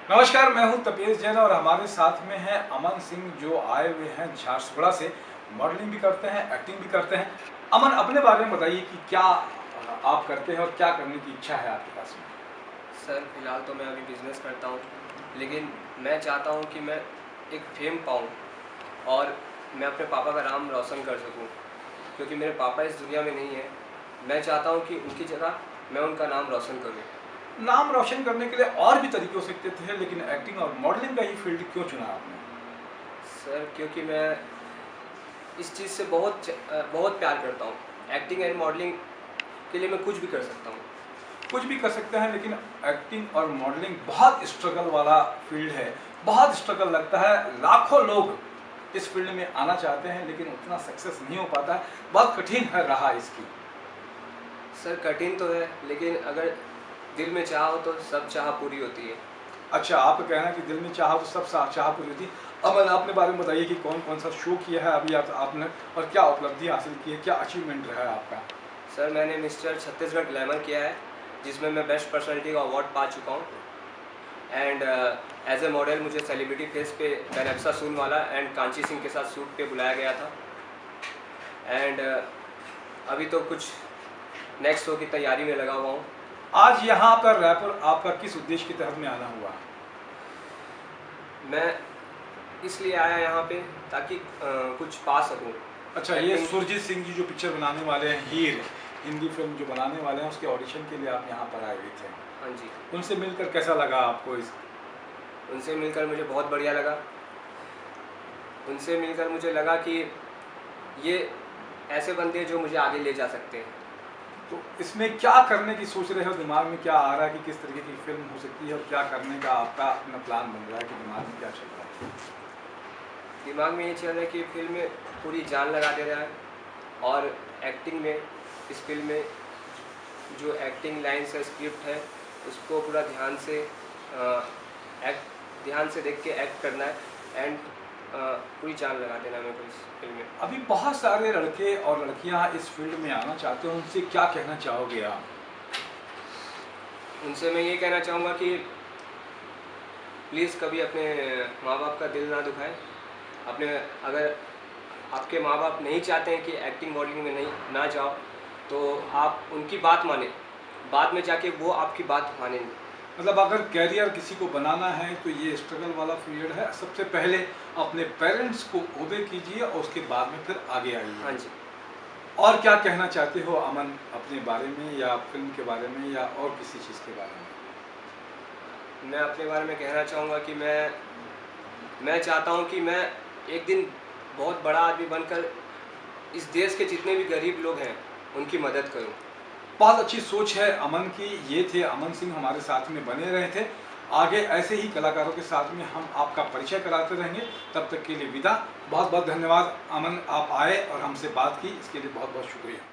नमस्कार, मैं हूं तपेश जैन और हमारे साथ में हैं अमन सिंह जो आए हुए हैं झारसुगड़ा से। मॉडलिंग भी करते हैं, एक्टिंग भी करते हैं। अमन, अपने बारे में बताइए कि क्या आप करते हैं और क्या करने की इच्छा है आपके पास में? सर फिलहाल तो मैं अभी बिज़नेस करता हूँ, लेकिन मैं चाहता हूँ कि मैं एक फेम पाऊँ और मैं अपने पापा का नाम रोशन कर सकूँ, क्योंकि मेरे पापा इस दुनिया में नहीं है। मैं चाहता हूँ कि उनकी जगह मैं उनका नाम रोशन करूँ। नाम रोशन करने के लिए और भी तरीके हो सकते थे, लेकिन एक्टिंग और मॉडलिंग का ही फील्ड क्यों चुना आपने? सर क्योंकि मैं इस चीज़ से बहुत प्यार करता हूँ। एक्टिंग एंड मॉडलिंग के लिए मैं कुछ भी कर सकता हूँ। कुछ भी कर सकते हैं, लेकिन एक्टिंग और मॉडलिंग बहुत स्ट्रगल वाला फील्ड है। बहुत स्ट्रगल लगता है। लाखों लोग इस फील्ड में आना चाहते हैं, लेकिन उतना सक्सेस नहीं हो पाता है। बहुत कठिन है रहा इसकी। सर कठिन तो है, लेकिन अगर दिल में चाह हो तो सब चाह पूरी होती है। अच्छा, आपका कहना है कि दिल में चाह तो सब चाह पूरी होती है। अमन, अपने बारे में बताइए कि कौन कौन सा शो किया है अभी आपने, और क्या उपलब्धि हासिल की है, क्या अचीवमेंट रहा है आपका? सर मैंने मिस्टर छत्तीसगढ़ ग्लैमर किया है, जिसमें मैं बेस्ट पर्सनालिटी का अवार्ड पा चुका हूँ। एंड एज ए मॉडल मुझे सेलिब्रिटी फेस पे बेनेप्सा सूनवाला एंड कांची सिंह के साथ शूट पे बुलाया गया था। एंड अभी तो कुछ नेक्स्ट शो की तैयारी में लगा हुआ हूँ। आज यहाँ पर रैपर आपका किस उद्देश्य के तहत में आना हुआ? मैं इसलिए आया यहाँ पे ताकि कुछ पा सकूँ। अच्छा, ये सुरजीत सिंह जी जो पिक्चर बनाने वाले हैं, हीर हिंदी फिल्म जो बनाने वाले हैं, उसके ऑडिशन के लिए आप यहाँ पर आए हुए थे। हाँ जी। उनसे मिलकर कैसा लगा आपको? उनसे मिलकर मुझे बहुत बढ़िया लगा। उनसे मिलकर मुझे लगा कि ये ऐसे बंदे हैं जो मुझे आगे ले जा सकते हैं। तो इसमें क्या करने की सोच रहे हो? दिमाग में क्या आ रहा है कि किस तरीके की फिल्म हो सकती है और क्या करने का आपका अपना प्लान बन रहा है कि दिमाग में क्या चल रहा है? दिमाग में ये चल रहा है कि फिल्म में पूरी जान लगा दे रहा है, और एक्टिंग में इस फिल्म में जो एक्टिंग लाइन्स है, स्क्रिप्ट है, उसको पूरा ध्यान से देख के एक्ट करना है एंड पूरी जान लगा देना है मेरे को इस फिल्म में। अभी बहुत सारे लड़के और लड़कियां इस फील्ड में आना चाहते हैं, उनसे क्या कहना चाहोगे आप? उनसे मैं ये कहना चाहूँगा कि प्लीज़ कभी अपने माँ बाप का दिल ना दुखाएं। अगर आपके माँ बाप नहीं चाहते हैं कि एक्टिंग मॉडलिंग में नहीं ना जाओ, तो आप उनकी बात माने। बाद में जाके वो आपकी बात मानेंगे। मतलब अगर कैरियर किसी को बनाना है तो ये स्ट्रगल वाला पीरियड है। सबसे पहले अपने पेरेंट्स को ओबे कीजिए और उसके बाद में फिर आगे आइए। हाँ जी। और क्या कहना चाहते हो अमन, अपने बारे में या फिल्म के बारे में या और किसी चीज़ के बारे में? मैं अपने बारे में कहना चाहूँगा कि मैं चाहता हूँ कि मैं एक दिन बहुत बड़ा आदमी बनकर इस देश के जितने भी गरीब लोग हैं उनकी मदद करूँ। बहुत अच्छी सोच है अमन की। ये थे अमन सिंह, हमारे साथ में बने रहे थे। आगे ऐसे ही कलाकारों के साथ में हम आपका परिचय कराते रहेंगे। तब तक के लिए विदा। बहुत बहुत धन्यवाद अमन, आप आए और हमसे बात की, इसके लिए बहुत बहुत शुक्रिया।